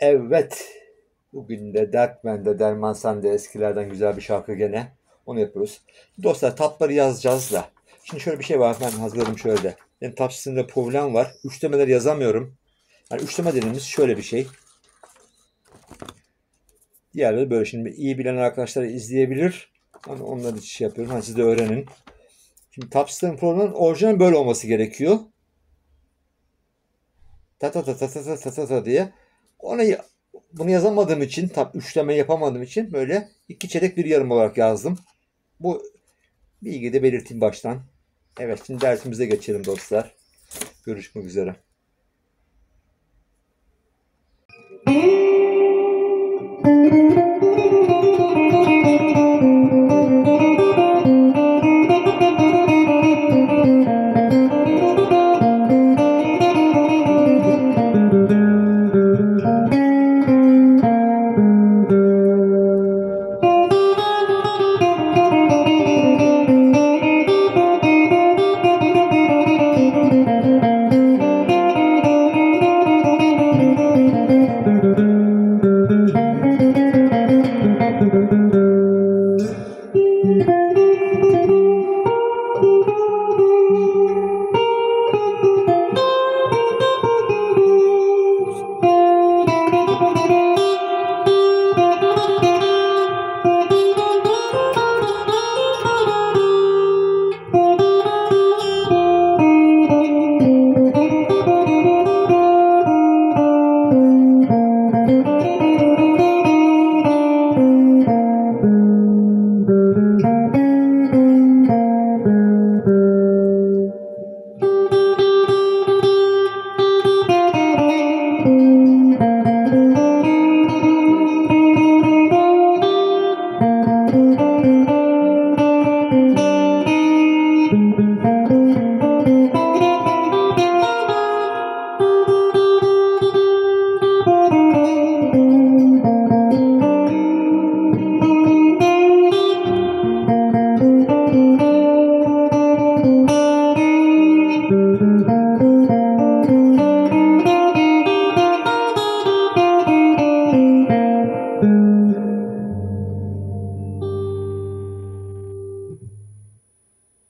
Evet. Bugün de dert bende, derman sende, eskilerden güzel bir şarkı gene. Onu yapıyoruz. Dostlar tapları yazacağız da. Şimdi şöyle bir şey var. Ben hazırladım şöyle. Benim tap sisteminde problem var. Üçlemeleri yazamıyorum. Yani üçleme dediğimiz şöyle bir şey. Diğerleri böyle. Şimdi iyi bilen arkadaşlar izleyebilir. Hani onları şey yapıyorum. Hani siz de öğrenin. Şimdi tap sistem programının orijinal böyle olması gerekiyor. Ta ta ta ta ta ta ta ta ta diye. Onu bunu yazamadığım için, tam üçleme yapamadığım için böyle iki çeyrek bir yarım olarak yazdım. Bu bilgiyi de belirteyim baştan. Evet, şimdi dersimize geçelim dostlar. Görüşmek üzere.